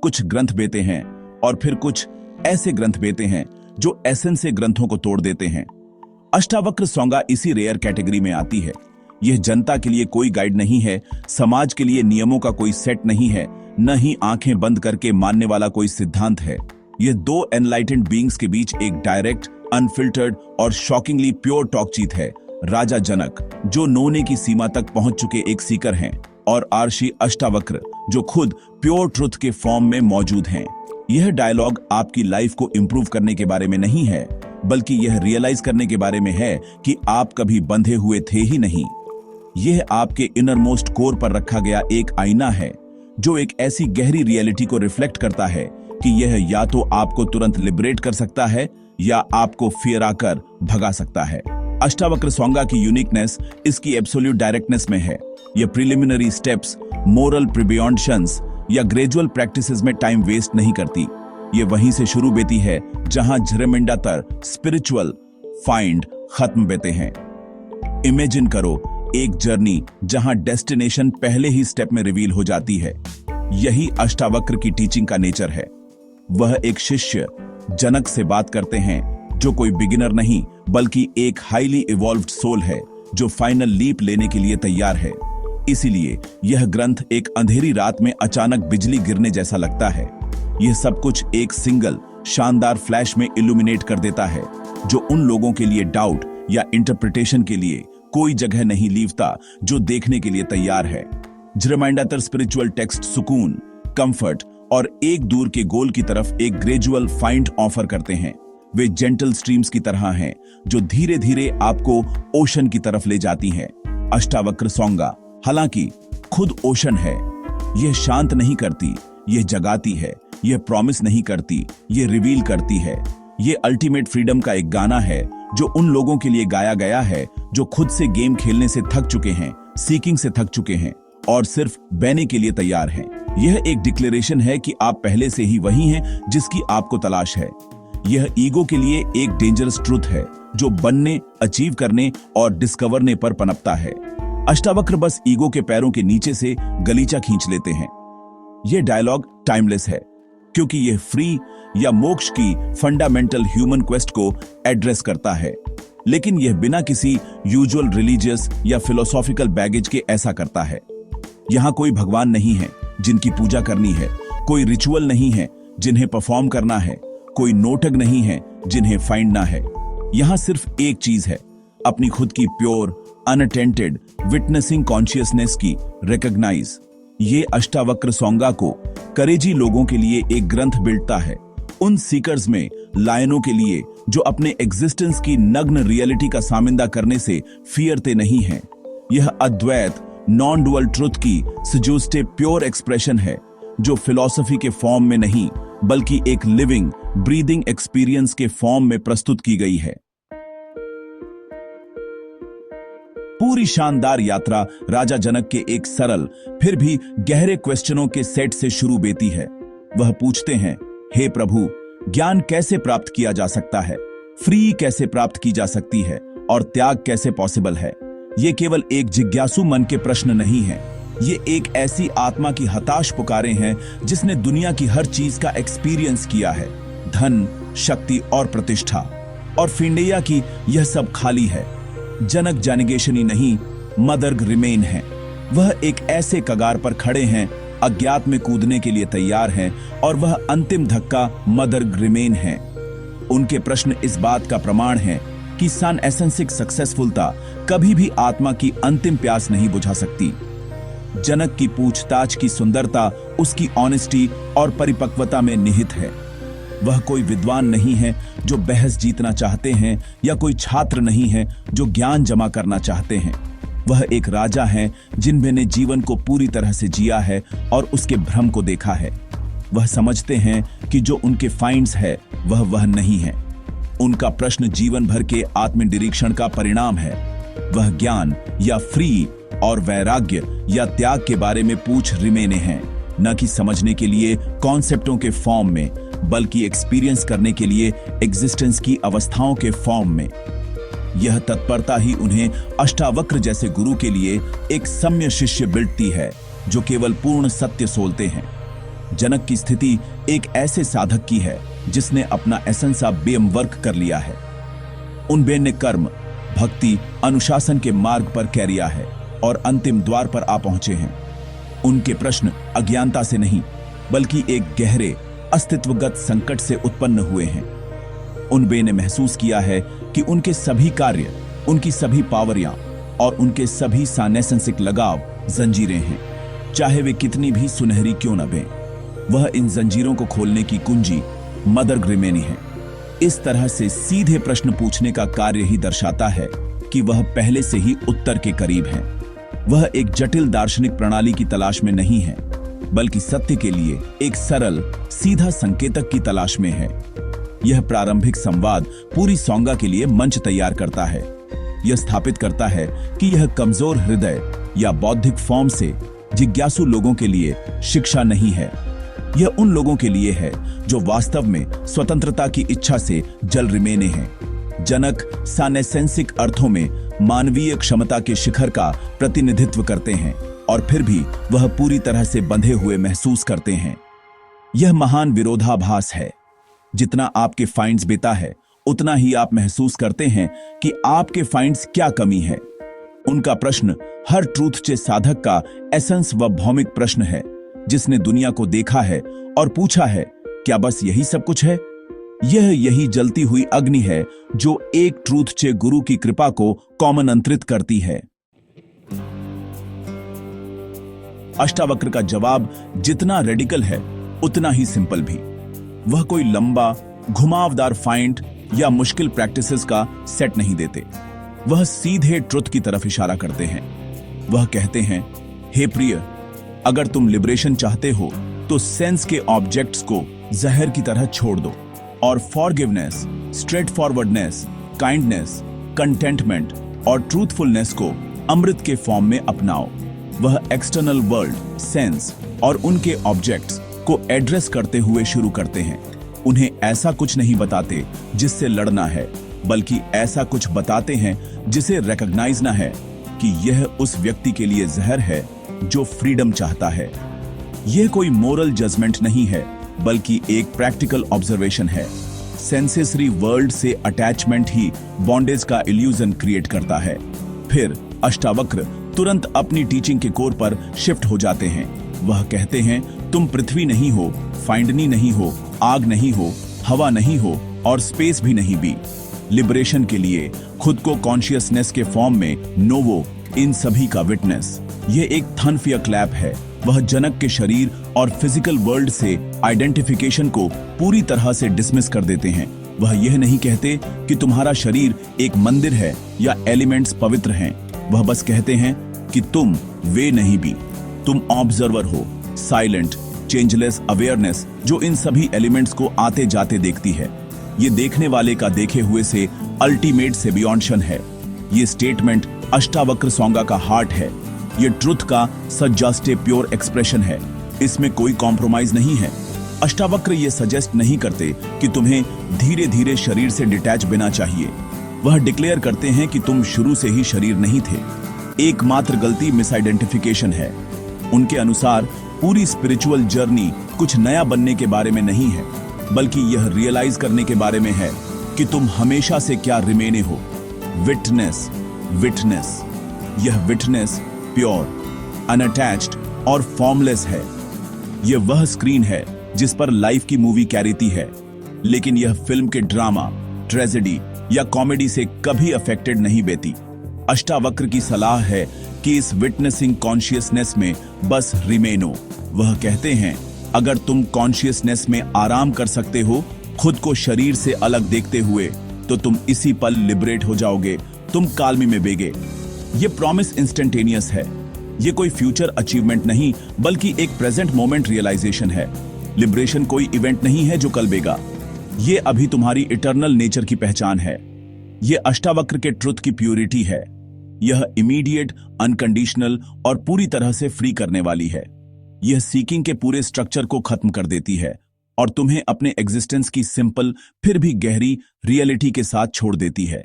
कुछ ग्रंथ बेते हैं और फिर कुछ ऐसे ग्रंथ बेते हैं जो एसेंस से ग्रंथों को तोड़ देते हैं। अष्टावक्र सोंगा इसी रेयर कैटेगरी में आती है। यह जनता के लिए कोई गाइड नहीं है, समाज के लिए नियमों का कोई सेट नहीं है, न ही आंखें बंद करके मानने वाला कोई सिद्धांत है। यह दो एनलाइटेंड बीइंग्स के बीच एक डायरेक्ट, अनफिल्टर्ड और शॉकिंगली प्योर टॉकचीत है। राजा जनक, जो नोने की सीमा तक पहुंच चुके एक सीकर हैं, और आर्षि अष्टावक्र, जो खुद प्योर ट्रुथ के फॉर्म में मौजूद हैं। यह डायलॉग आपकी लाइफ को इंप्रूव करने के बारे में नहीं है, बल्कि यह रियलाइज करने के बारे में है कि आप कभी बंधे हुए थे ही नहीं। यह आपके इनर मोस्ट कोर पर रखा गया एक आईना है, जो एक ऐसी गहरी रियलिटी को रिफ्लेक्ट करता है कि यह या तो आपको तुरंत लिबरेट कर सकता है या आपको फियर आकर भगा सकता है। अष्टावक्र सोंगा की यूनिकनेस इसकी एब्सोल्यूट डायरेक्टनेस में है। यह प्रिलिमिनरी स्टेप्स, मोरल प्रिबियॉन्शंस या ग्रेजुअल प्रैक्टिसेस में टाइम वेस्ट नहीं करती। ये वहीं से शुरू बेती है जहां झरमिंडातर स्पिरिचुअल फाइंड खत्म बेते हैं। इमेजिन करो एक जर्नी जहां डेस्टिनेशन पहले ही स्टेप में रिवील हो जाती है। यही अष्टावक्र की टीचिंग का नेचर है। वह एक शिष्य जनक से बात करते हैं, जो कोई बिगिनर नहीं बल्कि एक हाईली इवॉल्व्ड सोल है, जो फाइनल लीप लेने के लिए तैयार है। इसीलिए यह ग्रंथ एक अंधेरी रात में अचानक बिजली गिरने जैसा लगता है। यह सब कुछ एक सिंगल शानदार फ्लैश में इल्यूमिनेट कर देता है, जो उन लोगों के लिए डाउट या इंटरप्रिटेशन के लिए कोई जगह नहीं लीवता, जो देखने के लिए तैयार है। झरमिंडातर स्पिरिचुअल टेक्स्ट सुकून, कंफर्ट और एक दूर के गोल की तरफ एक ग्रेजुअल फाइंड ऑफर करते हैं। वे जेंटल स्ट्रीम्स की तरह हैं, जो धीरे धीरे आपको ओशन की तरफ ले जाती हैं। अष्टावक्र सोंगा हालांकि खुद ओशन है। यह शांत नहीं करती, यह जगाती है। यह प्रॉमिस नहीं करती, यह रिवील करती है। यह अल्टीमेट फ्रीडम का एक गाना है, जो उन लोगों के लिए गाया गया है जो खुद से गेम खेलने से थक चुके हैं, सीकिंग से थक चुके हैं और सिर्फ बहने के लिए तैयार हैं। यह एक डिक्लेरेशन है कि आप पहले से ही वही हैं जिसकी आपको तलाश है। यह ईगो के लिए एक डेंजरस ट्रुथ है, जो बनने, अचीव करने और डिस्कवरने पर पनपता है। अष्टावक्र बस ईगो के पैरों के नीचे से गलीचा खींच लेते हैं। यह डायलॉग टाइमलेस है, क्योंकि यह फ्री या मोक्ष की फंडामेंटल ह्यूमन क्वेस्ट को एड्रेस करता है, लेकिन यह बिना किसी यूजुअल रिलीजियस या फिलोसॉफिकल बैगेज के ऐसा करता है। यहां कोई भगवान नहीं है जिनकी पूजा करनी है, कोई रिचुअल नहीं है जिन्हें परफॉर्म करना है, कोई नोटक नहीं है जिन्हें फाइंडना है। यहां सिर्फ एक चीज है, अपनी खुद की प्योर, अनअटेंटेड विटनेसिंग कॉन्शियसनेस की रिकॉग्नाइज। ये अष्टावक्र सोंगा को करेजी लोगों के लिए एक ग्रंथ बिल्डता है, उन सीकर्स में लायनों के लिए जो अपने एग्जिस्टेंस की नग्न रियलिटी का सामिंदा करने से फियरते नहीं हैं। यह अद्वैत नॉन डुअल ट्रुथ की सजूस्टे प्योर एक्सप्रेशन है, जो फिलॉसफी के फॉर्म में नहीं बल्कि एक लिविंग ब्रीदिंग एक्सपीरियंस के फॉर्म में प्रस्तुत की गई है। पूरी शानदार यात्रा राजा जनक के एक सरल फिर भी गहरे क्वेश्चनों के सेट से शुरू बेती है। वह पूछते हैं, हे प्रभु, ज्ञान कैसे प्राप्त किया जा सकता है, फ्री कैसे प्राप्त की जा सकती है और त्याग कैसे पॉसिबल है? ये केवल एक जिज्ञासु मन के प्रश्न नहीं है, ये एक ऐसी आत्मा की हताश पुकारें हैं जिसने दुनिया की हर चीज का एक्सपीरियंस किया है, धन, शक्ति और प्रतिष्ठा, और फिंडैया की यह सब खाली है। जनक जानिगेशनी नहीं, मदर्ग रिमेन है। वह एक ऐसे कगार पर खड़े हैं, अज्ञात में कूदने के लिए तैयार हैं, और वह अंतिम धक्का मदर्ग रिमेन है। उनके प्रश्न इस बात का प्रमाण है कि सन एसेंसिक सक्सेसफुलता कभी भी आत्मा की अंतिम प्यास नहीं बुझा सकती। जनक की पूछताछ की सुंदरता उसकी ऑनेस्टी और परिपक्वता में निहित है। वह कोई विद्वान नहीं है जो बहस जीतना चाहते हैं, या कोई छात्र नहीं है जो ज्ञान जमा करना चाहते हैं। वह एक राजा है जिन्होंने जीवन को पूरी तरह से जिया है और उसके भ्रम को देखा है। वह समझते हैं कि जो उनके फाइंड्स है वह नहीं है। उनका प्रश्न जीवन भर के आत्मनिरीक्षण का परिणाम है। वह ज्ञान या फ्री और वैराग्य या त्याग के बारे में पूछ रिमेने हैं, न कि समझने के लिए कॉन्सेप्टों के फॉर्म में, बल्कि एक्सपीरियंस करने के लिए एग्जिस्टेंस की अवस्थाओं के फॉर्म में। यह तत्परता ही उन्हें अष्टावक्र जैसे गुरु के लिए एक सम्य शिष्य बिल्डती है, जो केवल पूर्ण सत्य सोलते हैं। जनक की स्थिति एक ऐसे साधक की है जिसने अपना एसेंस ऑफ बीइंग वर्क कर लिया है। उन बेन ने कर्म, भक्ति, अनुशासन के मार्ग पर कैरिया है और अंतिम द्वार पर आ पहुंचे हैं। उनके प्रश्न अज्ञानता से नहीं बल्कि एक गहरे अस्तित्वगत संकट से उत्पन्न हुए हैं। उन बे ने महसूस किया है कि उनके सभी कार्य, उनकी सभी पावरियां और उनके सभी सानेसेंसिक लगाव जंजीरें हैं, चाहे वे कितनी भी सुनहरी क्यों न बें। वह इन जंजीरों को खोलने की कुंजी मदर ग्रिमेनी है। इस तरह से सीधे प्रश्न पूछने का कार्य ही दर्शाता है कि वह पहले से ही उत्तर के करीब है। वह एक जटिल दार्शनिक प्रणाली की तलाश में नहीं है बल्कि सत्य के लिए एक सरल सीधा संकेतक की तलाश में है। यह प्रारंभिक संवाद पूरी सौंगा के लिए मंच तैयार करता है। यह स्थापित करता है कि यह कमजोर हृदय या बौद्धिक फॉर्म से जिज्ञासु लोगों के लिए शिक्षा नहीं है। यह उन लोगों के लिए है जो वास्तव में स्वतंत्रता की इच्छा से जल रिमेने हैं। जनक सानेसेंसिक अर्थों में मानवीय क्षमता के शिखर का प्रतिनिधित्व करते हैं और फिर भी वह पूरी तरह से बंधे हुए महसूस करते हैं। यह महान विरोधाभास है। जितना आपके फाइंड्स बेता है उतना ही आप महसूस करते हैं कि आपके फाइंड्स क्या कमी है। उनका प्रश्न हर ट्रूथ चे साधक का एसेंस व भौमिक प्रश्न है, जिसने दुनिया को देखा है और पूछा है, क्या बस यही सब कुछ है? यही जलती हुई अग्नि है जो एक ट्रूथ चे गुरु की कृपा को कॉमन करती है। अष्टावक्र का जवाब जितना रेडिकल है उतना ही सिंपल भी। वह कोई लंबा घुमावदार फाइंड या मुश्किल प्रैक्टिसेस का सेट नहीं देते। वह सीधे ट्रुथ की तरफ इशारा करते हैं। वह कहते हैं, हे प्रिय, अगर तुम लिबरेशन चाहते हो तो सेंस के ऑब्जेक्ट्स को जहर की तरह छोड़ दो और forgiveness, straightforwardness, kindness, contentment और ट्रूथफुलनेस को अमृत के फॉर्म में अपनाओ। वह एक्सटर्नल वर्ल्ड, सेंस और उनके ऑब्जेक्ट्स को एड्रेस करते हुए शुरू करते हैं। उन्हें ऐसा कुछ नहीं बताते जिससे लड़ना है, बल्कि ऐसा कुछ बताते हैं जिसे रिकॉग्नाइज ना है कि यह उस व्यक्ति के लिए जहर है जो फ्रीडम चाहता है। यह कोई मोरल जजमेंट नहीं है बल्कि एक प्रैक्टिकल ऑब्जर्वेशन है। सेंसेसरी वर्ल्ड से अटैचमेंट ही बॉन्डेज का इल्यूजन क्रिएट करता है। फिर अष्टावक्र तुरंत अपनी टीचिंग के कोर पर शिफ्ट हो जाते हैं। वह कहते हैं, तुम पृथ्वी नहीं हो, फाइंडनी नहीं हो, आग नहीं हो, हवा नहीं हो और स्पेस भी नहीं भी। लिबरेशन के लिए खुद को कॉन्शियसनेस के फॉर्म में नोवो, इन सभी का विटनेस। यह एक थनफियर क्लैप है। वह जनक के शरीर और फिजिकल वर्ल्ड से आइडेंटिफिकेशन को पूरी तरह से डिसमिस कर देते हैं। वह यह नहीं कहते कि तुम्हारा शरीर एक मंदिर है या एलिमेंट्स पवित्र हैं। वह बस कहते हैं कि तुम वे नहीं भी, तुम ऑब्जर्वर हो, साइलेंट, चेंजलेस अवेयरनेस जो इन सभी एलिमेंट्स को आते जाते देखती है। ये देखने वाले का देखे हुए से अल्टीमेट से बियॉन्ड है। ये स्टेटमेंट अष्टावक्र सौंगा का हार्ट है। ये ट्रुथ का सजस्ट प्योर एक्सप्रेशन है। इसमें कोई कॉम्प्रोमाइज नहीं है। अष्टावक्र ये सजेस्ट नहीं करते कि तुम्हें धीरे धीरे शरीर से डिटैच बिना चाहिए। वह डिक्लेयर करते हैं कि तुम शुरू से ही शरीर नहीं थे। एकमात्र गलती मिसआइडेंटिफिकेशन है। उनके अनुसार पूरी स्पिरिचुअल जर्नी कुछ नया बनने के बारे में नहीं है, बल्कि यह रियलाइज करने के बारे में है कि तुम हमेशा से क्या रिमेने हो। Witness, witness. यह विटनेस प्योर, अनअटैच्ड और फॉर्मलेस है। यह वह स्क्रीन है जिस पर लाइफ की मूवी कैरीती है, लेकिन यह फिल्म के ड्रामा, ट्रेजेडी या कॉमेडी से कभी अफेक्टेड नहीं बेती। अष्टावक्र की सलाह है कि इस विटनेसिंग कॉन्शियसनेस में बस रिमेनो। वह कहते हैं, अगर तुम कॉन्शियसनेस में आराम कर सकते हो, खुद को शरीर से अलग देखते हुए, तो तुम इसी पल लिबरेट हो जाओगे। तुम काल्मी में बेगे। ये प्रॉमिस इंस्टेंटेनियस है। ये कोई फ्यूचर अचीवमेंट नहीं, बल्कि एक प्रेजेंट मोमेंट रियलाइजेशन है। लिबरेशन कोई इवेंट नहीं है जो कल बेगा। ये अभी तुम्हारी इटर्नल नेचर की पहचान है। ये अष्टावक्र के ट्रुथ की प्यूरिटी है। यह इमीडिएट, अनकंडीशनल और पूरी तरह से फ्री करने वाली है। यह सीकिंग के पूरे स्ट्रक्चर को खत्म कर देती है और तुम्हें अपने एग्जिस्टेंस की सिंपल फिर भी गहरी रियलिटी के साथ छोड़ देती है।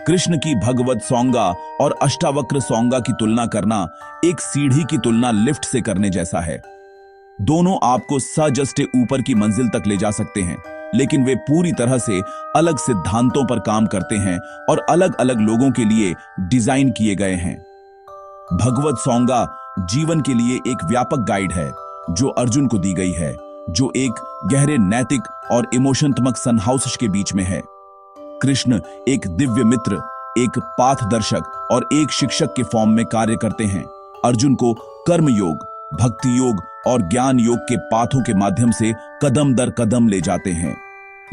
कृष्ण की भगवत सौंगा और अष्टावक्र सौंगा की तुलना करना एक सीढ़ी की तुलना लिफ्ट से करने जैसा है। दोनों आपको सजस्टे ऊपर की मंजिल तक ले जा सकते हैं, लेकिन वे पूरी तरह से अलग सिद्धांतों पर काम करते हैं और अलग अलग लोगों के लिए डिजाइन किए गए हैं। भगवत सौंगा जीवन के लिए एक व्यापक गाइड है जो अर्जुन को दी गई है, जो एक गहरे नैतिक और इमोशनात्मक संहाउस के बीच में है। कृष्ण एक दिव्य मित्र, एक पाथदर्शक और एक शिक्षक के फॉर्म में कार्य करते हैं। अर्जुन को कर्म योग, भक्ति योग और ज्ञान योग के पाथों के माध्यम से कदम दर कदम ले जाते हैं।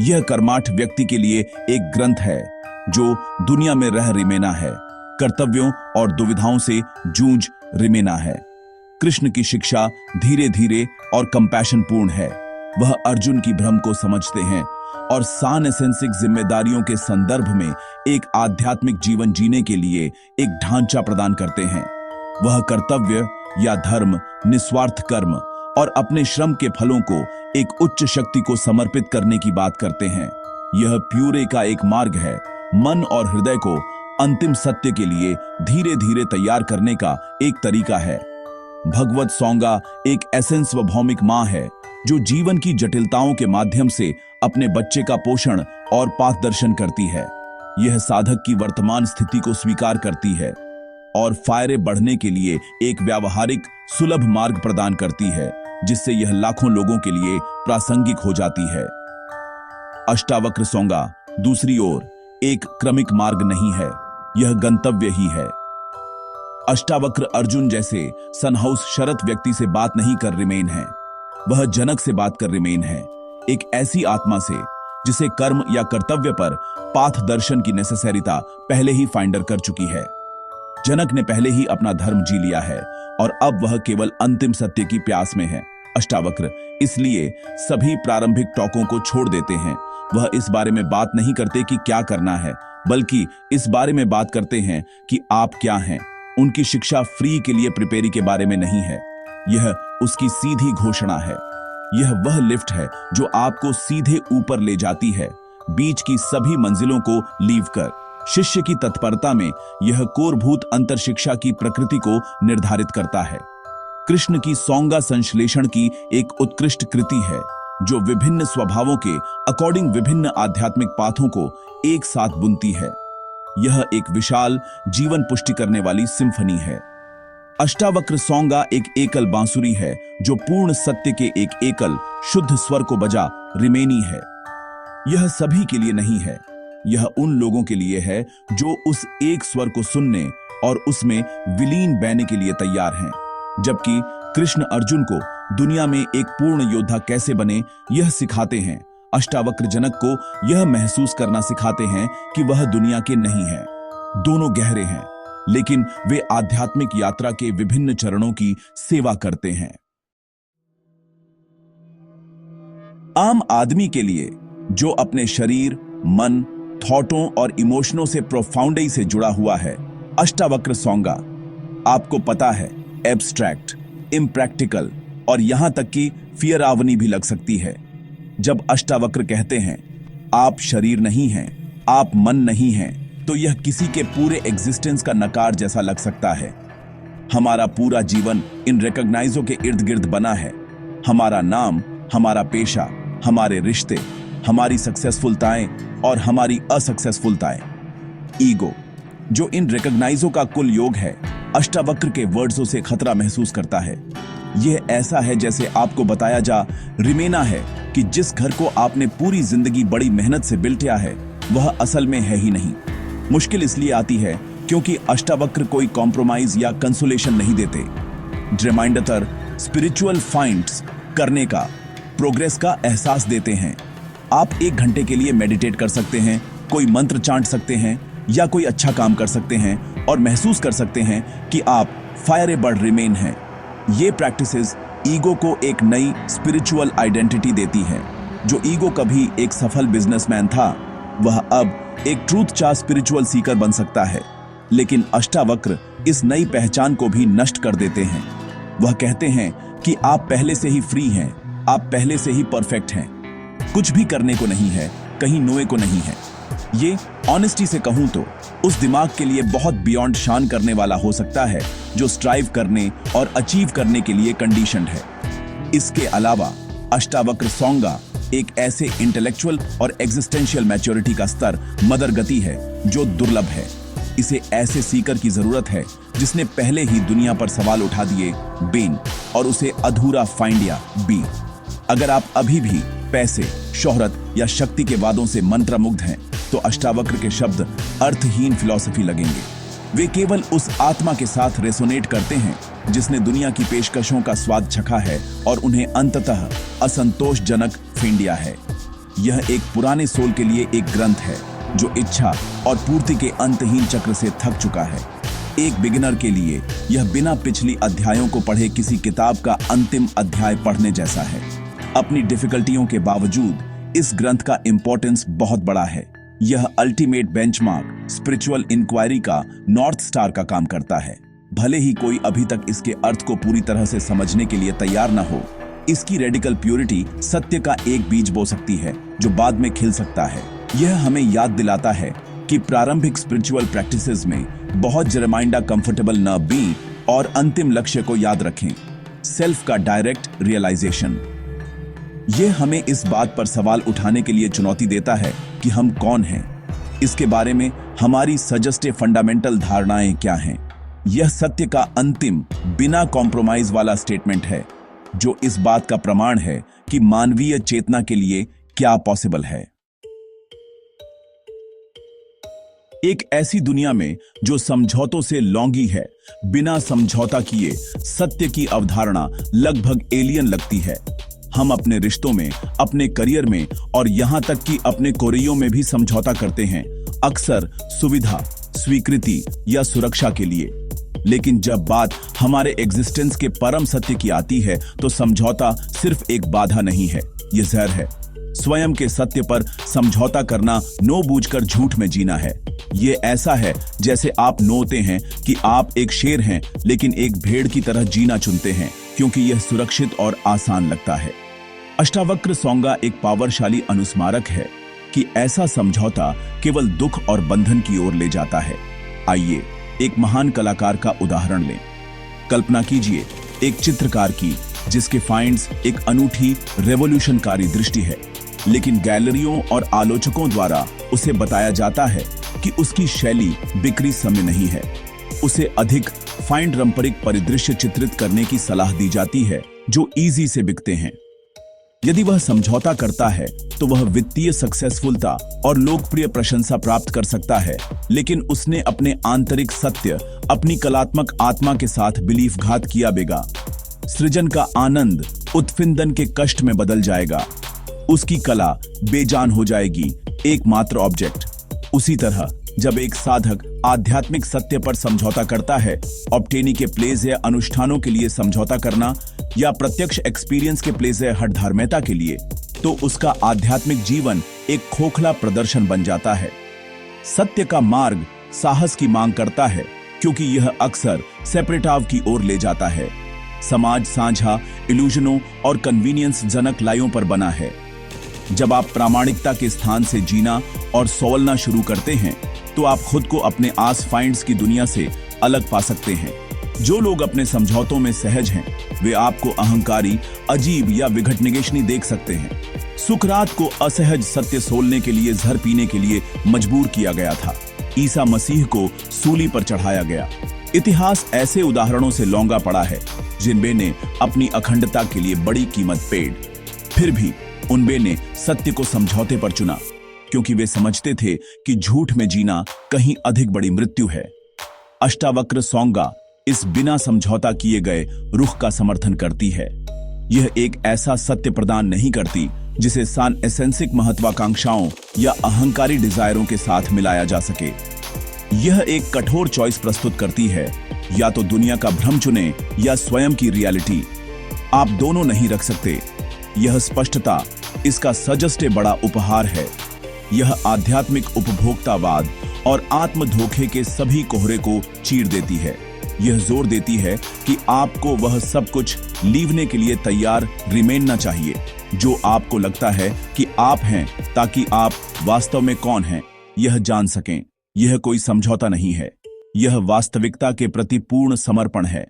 यह कर्माठ व्यक्ति के लिए एक ग्रंथ है जो दुनिया में रह रिमेना है, कर्तव्यों और दुविधाओं से जूझ रिमेना है। कृष्ण की शिक्षा धीरे धीरे और कंपैशन पूर्ण है। वह अर्जुन की भ्रम को समझते हैं और सानसेंसिक जिम्मेदारियों के संदर्भ में एक आध्यात्मिक जीवन जीने के लिए एक ढांचा प्रदान करते हैं। वह कर्तव्य या धर्म, निस्वार्थ कर्म और अपने श्रम के फलों को एक उच्च शक्ति को समर्पित करने की बात करते हैं। यह प्यूरे का एक मार्ग है, मन और हृदय को अंतिम सत्य के लिए धीरे धीरे तैयार करने का एक तरीका है। भगवत सौंगा एक एसेंस व भौमिक मां है जो जीवन की जटिलताओं के माध्यम से अपने बच्चे का पोषण और पाथदर्शन करती है। यह साधक की वर्तमान स्थिति को स्वीकार करती है और फायरे बढ़ने के लिए एक व्यावहारिक सुलभ मार्ग प्रदान करती है, जिससे यह लाखों लोगों के लिए प्रासंगिक हो जाती है। अष्टावक्र सौंगा दूसरी ओर एक क्रमिक मार्ग नहीं है, यह गंतव्य ही है। अष्टावक्र अर्जुन जैसे सनहाउस शरत व्यक्ति से बात नहीं कर रिमेन है, वह जनक से बात कर रिमेन है, एक ऐसी आत्मा से जिसे कर्म या कर्तव्य पर पाथ दर्शन की नेसेसरीता पहले ही फाइंडर कर चुकी है। जनक ने पहले ही अपना धर्म जी लिया है और अब वह केवल अंतिम सत्य की प्यास में है। अष्टावक्र इसलिए सभी प्रारंभिक टॉकों को छोड़ देते हैं। वह इस बारे में बात नहीं करते कि क्या करना है, बल्कि इस बारे में बात करते हैं कि आप क्या हैं। उनकी शिक्षा फ्री के लिए प्रिपेरी के बारे में नहीं है, यह उसकी सीधी घोषणा है। यह वह लिफ्ट है जो आपको सीधे ऊपर ले जाती है, बीच की सभी मंजिलों को लीव कर। शिष्य की तत्परता में यह कोरभूत अंतर शिक्षा की प्रकृति को निर्धारित करता है। कृष्ण की सौंगा संश्लेषण की एक उत्कृष्ट कृति है जो विभिन्न स्वभावों के अकॉर्डिंग विभिन्न आध्यात्मिक पाथों को एक साथ बुनती है। यह एक विशाल जीवन पुष्टि करने वाली सिम्फनी है। अष्टावक्र सौंगा एक एकल बांसुरी है जो पूर्ण सत्य के एक एकल शुद्ध स्वर को बजा रिमेनी है। यह सभी के लिए नहीं है, यह उन लोगों के लिए है जो उस एक स्वर को सुनने और उसमें विलीन बहने के लिए तैयार हैं। जबकि कृष्ण अर्जुन को दुनिया में एक पूर्ण योद्धा कैसे बने यह सिखाते हैं, अष्टावक्र जनक को यह महसूस करना सिखाते हैं कि वह दुनिया के नहीं है। दोनों गहरे हैं, लेकिन वे आध्यात्मिक यात्रा के विभिन्न चरणों की सेवा करते हैं। आम आदमी के लिए जो अपने शरीर, मन, थॉटों और इमोशनों से प्रोफाउंडली से जुड़ा हुआ है, अष्टावक्र सौंगा आपको पता है एब्स्ट्रैक्ट, इम्प्रैक्टिकल और यहां तक कि फियरावनी भी लग सकती है। जब अष्टावक्र कहते हैं आप शरीर नहीं हैं, आप मन नहीं हैं, तो यह किसी के पूरे एग्जिस्टेंस का नकार जैसा लग सकता है। हमारा पूरा जीवन इन रिकॉग्नाइजों के इर्द गिर्द बना है। हमारा नाम, हमारा पेशा, हमारे रिश्ते, हमारी सक्सेसफुलताएं और हमारी असक्सेसफुलताएं। ईगो जो इन रिकॉग्नाइजों का कुल योग है, अष्टावक्र के वर्ड्सों से खतरा महसूस करता है। यह ऐसा है जैसे आपको बताया जा रिमेना है कि जिस घर को आपने पूरी जिंदगी बड़ी मेहनत से बिल्टिया है वह असल में है ही नहीं। मुश्किल इसलिए आती है क्योंकि अष्टावक्र कोई कॉम्प्रोमाइज या कंसोलेशन नहीं देते। रिमाइंडर स्पिरिचुअल फाइंड्स करने का, प्रोग्रेस का एहसास देते हैं। आप 1 घंटे के लिए मेडिटेट कर सकते हैं, कोई मंत्र चांट सकते हैं या कोई अच्छा काम कर सकते हैं और महसूस कर सकते हैं कि आप फायरेबल रिमेन हैं। ये प्रैक्टिसेस ईगो को एक नई स्पिरिचुअल आइडेंटिटी देती है। जो ईगो कभी एक सफल बिजनेसमैन था, वह अब एक ट्रूथ चाह स्पिरिचुअल सीकर बन सकता है। लेकिन अष्टावक्र इस नई पहचान को भी नष्ट कर देते हैं। वह कहते हैं कि आप पहले से ही फ्री हैं, आप पहले से ही परफेक्ट हैं, कुछ भी करने को नहीं है, कहीं नोए को नहीं है। ये ऑनेस्टी से कहूं तो उस दिमाग के लिए बहुत बियॉन्ड शान करने वाला हो सकता है जो स्ट्राइव करने और अचीव करने के लिए कंडीशनड है। इसके अलावा अष्टावक्र सौंगा एक ऐसे इंटेलेक्चुअल और एग्जिस्टेंशियल मैच्योरिटी का स्तर मदर गति है जो दुर्लभ है। इसे ऐसे सीकर की जरूरत है जिसने पहले ही दुनिया पर सवाल उठा दिए बेन और उसे अधूरा फाइंड या बी। अगर आप अभी भी पैसे, शोहरत या शक्ति के वादों से मंत्रमुग्ध हैं तो अष्टावक्र के शब्द अर्थहीन फिलॉसफी लगेंगे। वे केवल उस आत्मा के साथ रेसोनेट करते हैं जिसने दुनिया की पेशकशों का स्वाद चखा है और उन्हें अंततः असंतोषजनक फेंक दिया है। यह एक पुराने सोल के लिए एक ग्रंथ है जो इच्छा और पूर्ति के अंतहीन चक्र से थक चुका है। एक बिगिनर के लिए यह बिना पिछली अध्यायों को पढ़े किसी किताब का अंतिम अध्याय पढ़ने जैसा है। अपनी डिफिकल्टियों के बावजूद इस ग्रंथ का इंपॉर्टेंस बहुत बड़ा है। यह अल्टीमेट बेंचमार्क, स्पिरिचुअल इंक्वायरी का नॉर्थ स्टार का काम करता है। भले ही कोई अभी तक इसके अर्थ को पूरी तरह से समझने के लिए तैयार न हो, इसकी रेडिकल प्योरिटी सत्य का एक बीज बो सकती है जो बाद में खिल सकता है। यह हमें याद दिलाता है कि प्रारंभिक स्पिरिचुअल प्रैक्टिसेस में बहुत जरमाइंडा कंफर्टेबल न बी और अंतिम लक्ष्य को याद रखें, सेल्फ का डायरेक्ट रियलाइजेशन। यह हमें इस बात पर सवाल उठाने के लिए चुनौती देता है कि हम कौन हैं, इसके बारे में हमारी सजेस्टिव फंडामेंटल धारणाएं क्या हैं। यह सत्य का अंतिम बिना कॉम्प्रोमाइज वाला स्टेटमेंट है जो इस बात का प्रमाण है कि मानवीय चेतना के लिए क्या पॉसिबल है। एक ऐसी दुनिया में जो समझौतों से लौंगी है, बिना समझौता किए सत्य की अवधारणा लगभग एलियन लगती है। हम अपने रिश्तों में, अपने करियर में और यहां तक कि अपने कोरियों में भी समझौता करते हैं, अक्सर सुविधा, स्वीकृति या सुरक्षा के लिए। लेकिन जब बात हमारे एग्जिस्टेंस के परम सत्य की आती है तो समझौता सिर्फ एक बाधा नहीं है, यह जहर है। स्वयं के सत्य पर समझौता करना नो बूझकर झूठ में जीना है। ये ऐसा है जैसे आप नोते हैं कि आप एक शेर हैं लेकिन एक भेड़ की तरह जीना चुनते हैं क्योंकि यह सुरक्षित और आसान लगता है। अष्टावक्र सौंगा एक पावरशाली अनुस्मारक है कि ऐसा समझौता केवल दुख और बंधन की ओर ले जाता है। आइए एक महान कलाकार का उदाहरण लें। कल्पना कीजिए एक चित्रकार की जिसके फाइंड्स एक अनूठी रेवोल्यूशनकारी दृष्टि है, लेकिन गैलरियों और आलोचकों द्वारा उसे बताया जाता है कि उसकी शैली बिक्री समय नहीं है। उसे अधिक पारंपरिक परिदृश्य चित्रित करने की सलाह दी जाती है जो इजी से बिकते हैं। यदि वह समझौता करता है तो वह वित्तीय सक्सेसफुलता और लोकप्रिय प्रशंसा प्राप्त कर सकता है, लेकिन उसने अपने आंतरिक सत्य, अपनी कलात्मक आत्मा के साथ बिलीफघात किया बेगा। सृजन का आनंद उत्फिंदन के कष्ट में बदल जाएगा। उसकी कला बेजान हो जाएगी, एकमात्र ऑब्जेक्ट। उसी तरह जब एक साधक आध्यात्मिक सत्य पर समझौता करता है, ऑब्टेनी के प्लेज या अनुष्ठानों के लिए समझौता करना या प्रत्यक्ष एक्सपीरियंस के प्लेज या हठधर्मिता के लिए, तो उसका आध्यात्मिक जीवन एक खोखला प्रदर्शन बन जाता है। सत्य का मार्ग साहस की मांग करता है क्योंकि यह अक्सर सेपरेटाव की ओर ले जाता है। समाज साझा इल्यूजनों और कन्वीनियंस जनक लायों पर बना है। जब आप प्रामाणिकता के स्थान से जीना और सोलना शुरू करते हैं तो आप खुद को अपने आस फाइंड्स की दुनिया से अलग पा सकते हैं। जो लोग अपने समझौतों में सहज हैं वे आपको अहंकारी, अजीब या विघटनिगेशनी देख सकते हैं। सुकरात को असहज सत्य सोलने के लिए जहर पीने के लिए मजबूर किया गया था। ईसा मसीह को सूली पर चढ़ाया गया। इतिहास ऐसे उदाहरणों से लौंगा पड़ा है जिनमें ने अपनी अखंडता के लिए बड़ी कीमत पेड़। फिर भी उनमें ने सत्य को समझौते पर चुना क्योंकि वे समझते थे कि झूठ में जीना कहीं अधिक बड़ी मृत्यु है। अष्टावक्र सौंगा इस बिना समझौता किए गए रुख का समर्थन करती है। यह एक ऐसा सत्य प्रदान नहीं करती जिसे सान एसेंसिक महत्वाकांक्षाओं या अहंकारी डिजायरों के साथ मिलाया जा सके। यह एक कठोर चॉइस प्रस्तुत करती है, या तो दुनिया का भ्रम चुने या स्वयं की रियलिटी। आप दोनों नहीं रख सकते। यह स्पष्टता इसका सजस्टे बड़ा उपहार है। यह आध्यात्मिक उपभोक्तावाद और आत्म धोखे के सभी कोहरे को चीर देती है। यह जोर देती है कि आपको वह सब कुछ लीवने के लिए तैयार रिमेनना चाहिए जो आपको लगता है कि आप हैं, ताकि आप वास्तव में कौन हैं यह जान सकें, यह कोई समझौता नहीं है, यह वास्तविकता के प्रति पूर्ण समर्पण है।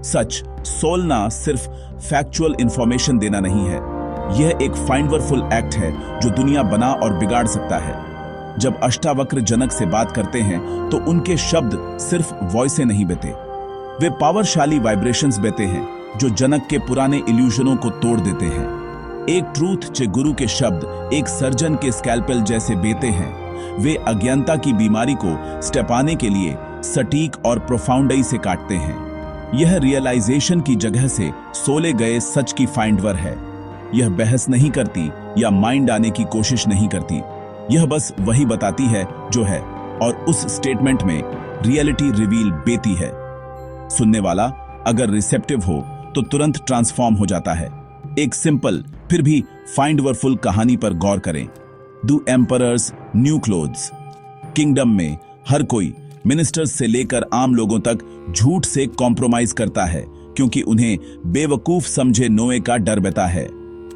सच सोलना सिर्फ फैक्चुअल इंफॉर्मेशन देना नहीं है, यह एक फाइंडवरफुल एक्ट है जो दुनिया बना और बिगाड़ सकता है। जब अष्टावक्र जनक से बात करते हैं तो उनके शब्द सिर्फ वॉइसें नहीं देते, वे पावरशाली वाइब्रेशंस देते हैं जो जनक के पुराने इल्यूजनों को तोड़ देते हैं। एक ट्रूथ चे गुरु के शब्द एक सर्जन के स्कैल्पेल जैसे बेते हैं। वे अज्ञानता की बीमारी को स्टेपाने के लिए सटीक और प्रोफाउंडई से काटते हैं। यह रियलाइजेशन की जगह से सोले गए सच की फाइंडवर है। यह बहस नहीं करती या माइंड आने की कोशिश नहीं करती, यह बस वही बताती है जो है, और उस स्टेटमेंट में रियलिटी रिवील बेती है। सुनने वाला अगर रिसेप्टिव हो तो तुरंत ट्रांसफॉर्म हो जाता है। एक सिंपल फिर भी फाइंडवरफुल कहानी पर गौर करें। Do emperors new clothes. Kingdom में हर कोई मिनिस्टर्स से लेकर आम लोगों तक झूठ से कॉम्प्रोमाइज करता है क्योंकि उन्हें बेवकूफ समझे नोए का डर बता है।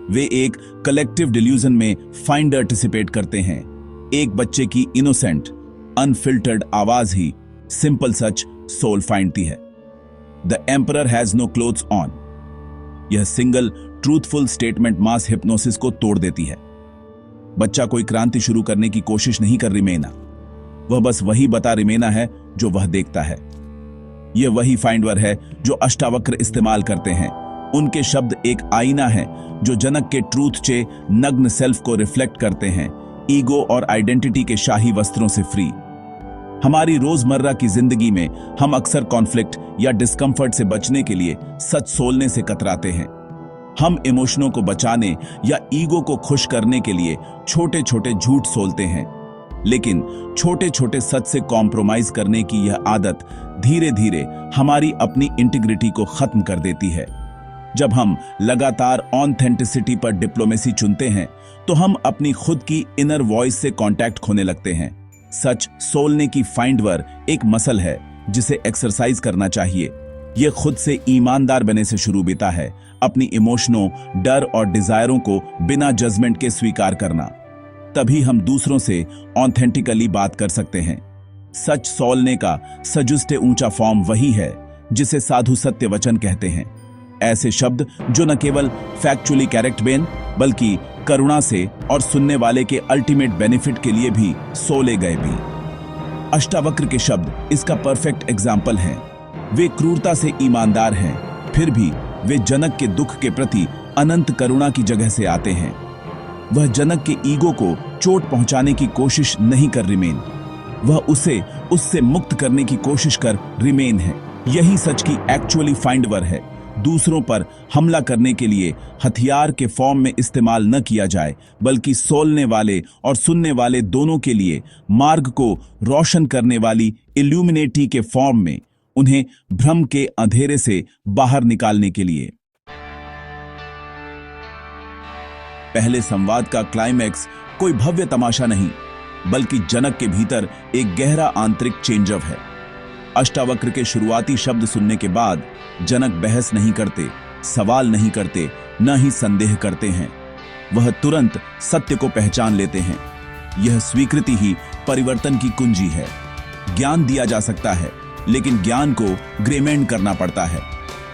वे एक कलेक्टिव डिल्यूजन में फाइंड एंटिसिपेट करते हैं। एक बच्चे की इनोसेंट अनफिल्टर्ड आवाज ही सिंपल सच सोल फाइंडती है। The emperor has no clothes on. यह single truthful statement mass hypnosis को तोड़ देती है। बच्चा कोई क्रांति शुरू करने की कोशिश नहीं कर रिमेना, वह बस वही बता रिमेना है जो वह देखता है। यह वही फाइंडवर है जो अष्टावक्र इस्तेमाल करते हैं। उनके शब्द एक आईना है जो जनक के ट्रूथ चे नग्न सेल्फ को रिफ्लेक्ट करते हैं, ईगो और आइडेंटिटी के शाही वस्त्रों से फ्री। हमारी रोजमर्रा की जिंदगी में हम अक्सर कॉन्फ्लिक्ट या डिस्कंफर्ट से बचने के लिए सच सोलने से कतराते हैं। हम इमोशनों को बचाने या ईगो को खुश करने के लिए छोटे छोटे झूठ सोलते हैं, लेकिन छोटे छोटे सच से कॉम्प्रोमाइज करने की यह आदत धीरे धीरे हमारी अपनी इंटीग्रिटी को खत्म कर देती है। जब हम लगातार ऑथेंटिसिटी पर डिप्लोमेसी चुनते हैं तो हम अपनी खुद की इनर वॉइस से कांटेक्ट खोने लगते हैं। सच सोलने की फाइंडवर एक मसल है जिसे एक्सरसाइज करना चाहिए। यह खुद से ईमानदार बने से शुरू होता है। अपनी इमोशनों, डर और डिजायरों को बिना जजमेंट के स्वीकार करना, तभी हम दूसरों से ऑथेंटिकली बात कर सकते हैं। सच सोलने का सजुस्ते ऊंचा फॉर्म वही है जिसे साधु सत्य वचन कहते हैं। ऐसे शब्द जो न केवल फैक्चुअली करेक्ट बेन बल्कि करुणा से और सुनने वाले के अल्टीमेट बेनिफिट के लिए भी सोले गए भी। अष्टावक्र के शब्द इसका परफेक्ट एग्जाम्पल हैं। वे क्रूरता से ईमानदार हैं, फिर भी वे जनक के दुख के प्रति अनंत करुणा की जगह से आते हैं। वह जनक के ईगो को चोट पहुंचाने की कोशिश नहीं कर रिमेन, वह उसे उससे मुक्त करने की कोशिश कर रिमेन है। यही सच की एक्चुअली फाइंडवर है। दूसरों पर हमला करने के लिए हथियार के फॉर्म में इस्तेमाल न किया जाए, बल्कि सोलने वाले और सुनने वाले दोनों के लिए मार्ग को रोशन करने वाली इल्यूमिनेटी के फॉर्म में, उन्हें भ्रम के अंधेरे से बाहर निकालने के लिए। पहले संवाद का क्लाइमैक्स कोई भव्य तमाशा नहीं, बल्कि जनक के भीतर एक गहरा आंतरिक चेंजअप है। अष्टावक्र के शुरुआती शब्द सुनने के बाद जनक बहस नहीं करते, सवाल नहीं करते, न ही संदेह करते हैं। वह तुरंत सत्य को पहचान लेते हैं। यह स्वीकृति ही परिवर्तन की कुंजी है। ज्ञान दिया जा सकता है, लेकिन ज्ञान को ग्रेमेंड करना पड़ता है।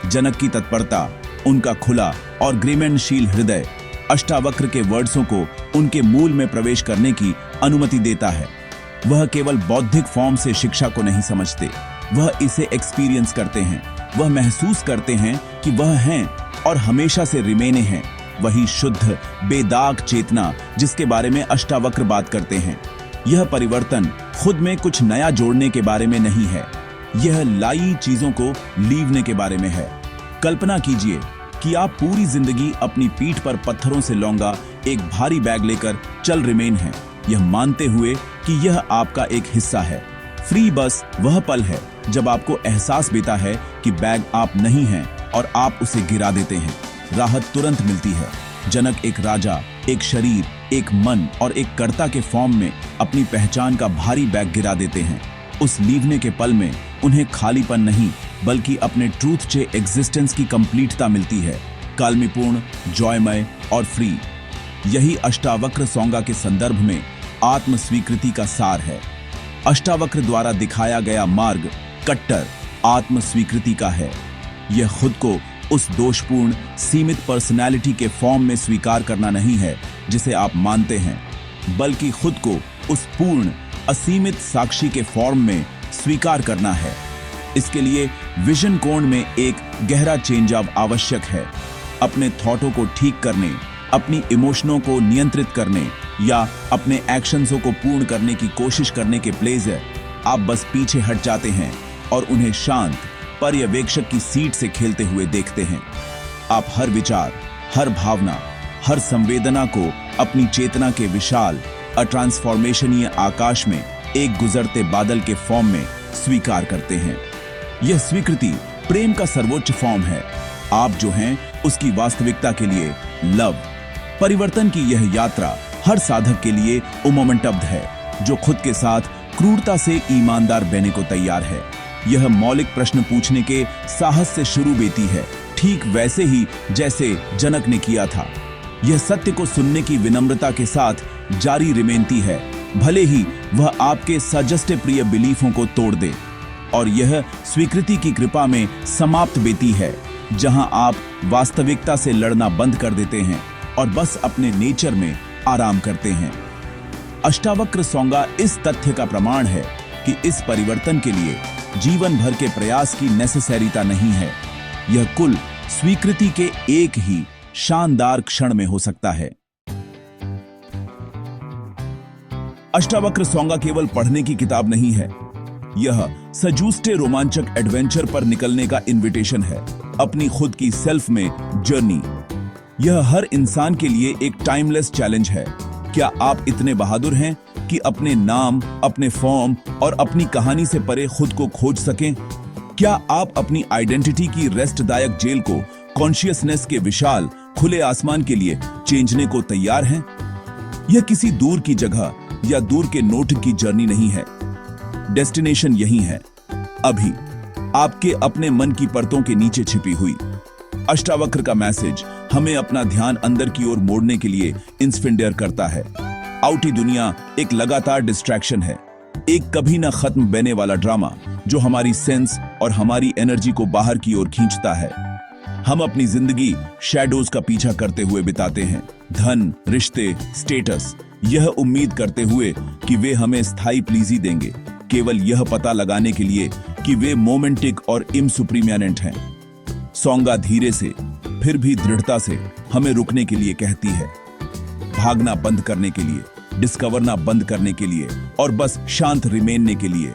जनक की तत्परता, उनका खुला और ग्रेमेंडशील हृदय अष्टावक्र के वर्ड्सों को उनके मूल में प्रवेश करने की अनुमति देता है। वह केवल बौद्धिक फॉर्म से शिक्षा को नहीं समझते, वह इसे एक्सपीरियंस करते हैं। वह महसूस करते हैं कि वह हैं और हमेशा से रिमेने हैं, वही शुद्ध बेदाग चेतना जिसके बारे में अष्टावक्र बात करते हैं। यह परिवर्तन खुद में कुछ नया जोड़ने के बारे में नहीं है, यह लाई चीजों को लीवने के बारे में है। कल्पना कीजिए कि आप पूरी जिंदगी अपनी पीठ पर पत्थरों से लौंगा एक भारी बैग लेकर चल रिमेन हैं, यह मानते हुए कि यह आपका एक हिस्सा है। फ्री बस वह पल है जब आपको एहसास बीता है कि बैग आप नहीं हैं और आप उसे गिरा देते हैं। राहत तुरंत मिलती है। जनक एक राजा, एक शरीर, एक मन और एक कर्ता के फॉर्म में अपनी पहचान का भारी बैग गिरा देते हैं। उस लीवने के पल में उन्हें खालीपन नहीं बल्कि अपने ट्रूथ चे एग्जिस्टेंस की कंप्लीटता मिलती है, कालमीपूर्ण, जॉयमय और फ्री। यही अष्टावक्र सौंगा के संदर्भ में आत्म स्वीकृति का सार है। अष्टावक्र द्वारा दिखाया गया मार्ग कट्टर आत्म स्वीकृति का है। यह खुद को उस दोषपूर्ण सीमित पर्सनैलिटी के फॉर्म में स्वीकार करना नहीं है जिसे आप मानते हैं, बल्कि खुद को उस पूर्ण असीमित साक्षी के फॉर्म में स्वीकार करना है। इसके लिए विजन कोण में एक गहरा चेंज ऑफ आवश्यक है। अपने थॉटों को ठीक करने, अपनी इमोशनों को नियंत्रित करने या अपने एक्शंसों को पूर्ण करने की कोशिश करने के प्लेज़र आप बस पीछे हट जाते हैं और उन्हें शांत पर्यवेक्षक की सीट से खेलते हुए देखते हैं। आप हर विचार, हर भावना, हर संवेदना को अपनी चेतना के विशाल अट्रांसफॉर्मेशनीय आकाश में एक गुजरते बादल के फॉर्म में स्वीकार करते हैं। यह स्वीकृति प्रेम का सर्वोच्च फॉर्म है। आप जो हैं उसकी वास्तविकता के लिए लव। परिवर्तन की यह यात्रा हर साधक के लिए उममंटब्ध है, जो खुद के साथ क्रूरता से ईमानदार बनने को तैयार है। यह मौलिक प्रश्न पूछने के साहस से शुरू बेती है, ठीक वैसे ही जैसे जनक ने किया था। यह सत्य को सुनने की विनम्रता के साथ जारी रिमेनती है, भले ही वह आपके सजस्टे प्रिय बिलीफों को तोड़ दे। और यह स्वीकृति की कृपा में समाप्त बेती है, जहां आप वास्तविकता से लड़ना बंद कर देते हैं और बस अपने नेचर में आराम करते हैं। अष्टावक्र सौंगा इस तथ्य का प्रमाण है कि इस परिवर्तन के लिए जीवन भर के प्रयास की नेसेसरीता नहीं है। यह कुल स्वीकृति के एक ही शानदार क्षण में हो सकता है। अष्टावक्र सौंगा केवल पढ़ने की किताब नहीं है, यह सजूस्टे रोमांचक एडवेंचर पर निकलने का इनविटेशन है, अपनी खुद की सेल्फ में जर्नी। यह हर इंसान के लिए एक टाइमलेस चैलेंज है। क्या आप इतने बहादुर हैं कि अपने नाम, अपने फॉर्म और अपनी कहानी से परे खुद को खोज सकें? क्या आप अपनी आइडेंटिटी की रेस्टदायक जेल को कॉन्शियसनेस के विशाल खुले आसमान के लिए चेंजने को तैयार हैं? यह किसी दूर की जगह या दूर के नोट की जर्नी नहीं है। डेस्टिनेशन यही है, अभी आपके अपने मन की परतों के नीचे छिपी हुई। अष्टावक्र का मैसेज हमें अपना ध्यान अंदर की ओर मोड़ने के लिए इंस्पिंडेयर करता है। आउटी दुनिया एक लगातार डिस्ट्रैक्शन है, एक कभी ना खत्म बहने वाला ड्रामा जो हमारी सेंस और हमारी एनर्जी को बाहर की ओर खींचता है। हम अपनी जिंदगी शैडोज का पीछा करते हुए बिताते हैं, धन, रिश्ते, स्टेटस, यह उम्मीद करते हुए कि वे हमें स्थायी प्लीजी देंगे, केवल यह पता लगाने के लिए कि वे मोमेंटिक और इमसुप्रीमिनेंट हैं। सौंगा धीरे से फिर भी दृढ़ता से हमें रुकने के लिए कहती है, भागना बंद करने के लिए, डिस्कवरना बंद करने के लिए और बस शांत रिमेनने के लिए।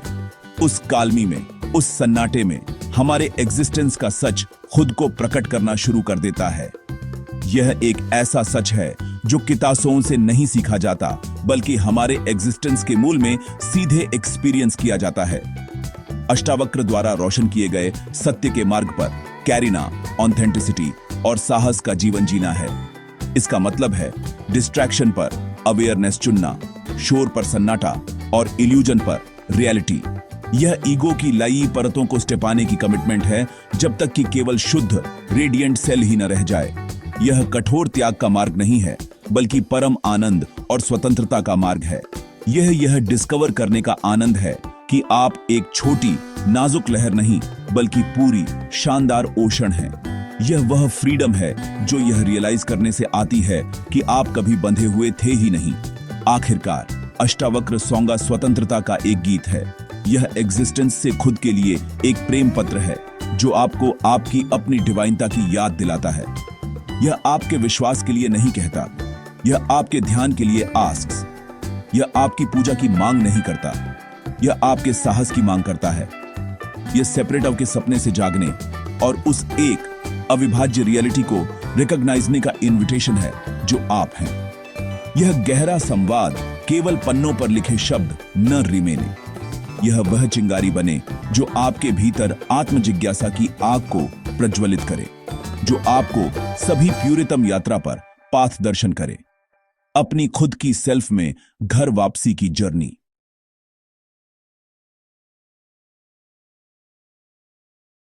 उस कालमी में, उस सन्नाटे में हमारे एग्जिस्टेंस का सच खुद को प्रकट करना शुरू कर देता है। यह एक ऐसा सच है जो किताबों से नहीं सीखा जाता, बल्कि हमारे एग्जिस्टेंस के मूल में सीधे एक्सपीरियंस किया जाता है। अष्टावक्र द्वारा रोशन किए गए सत्य के मार्ग पर कैरिना, ऑथेंटिसिटी और साहस का जीवन जीना है। इसका मतलब है डिस्ट्रैक्शन पर अवेयरनेस चुनना, शोर पर सन्नाटा और इल्यूजन पर रियलिटी। यह ईगो की लाई परतों को स्टेपाने की कमिटमेंट है, जब तक कि केवल शुद्ध रेडिएंट सेल ही न रह जाए। यह कठोर त्याग का मार्ग नहीं है, बल्कि परम आनंद और स्वतंत्रता का मार्ग है। यह डिस्कवर करने का आनंद है कि आप एक छोटी नाजुक लहर नहीं, बल्कि पूरी शानदार ओशन हैं। यह वह फ्रीडम है जो यह रियलाइज करने से आती है कि आप कभी बंधे हुए थे ही नहीं। आखिरकार अष्टावक्र सौंगा स्वतंत्रता का एक गीत है। यह एग्जिस्टेंस से खुद के लिए एक प्रेम पत्र है जो आपको आपकी अपनी डिवाइनता की याद दिलाता है। यह आपके विश्वास के लिए नहीं कहता, यह आपके ध्यान के लिए आस्क्स। यह आपकी पूजा की मांग नहीं करता, यह आपके साहस की मांग करता है। यह सेपरेट के सपने से जागने और उस एक अविभाज्य रियलिटी को रिकॉग्नाइजने का इनविटेशन है जो आप हैं। यह गहरा संवाद केवल पन्नों पर लिखे शब्द न रिमेने। यह वह चिंगारी बने जो आपके भीतर आत्म जिज्ञासा की आग को प्रज्वलित करे, जो आपको सभी प्यूरितम यात्रा पर पाथ दर्शन करे, अपनी खुद की सेल्फ में घर वापसी की जर्नी।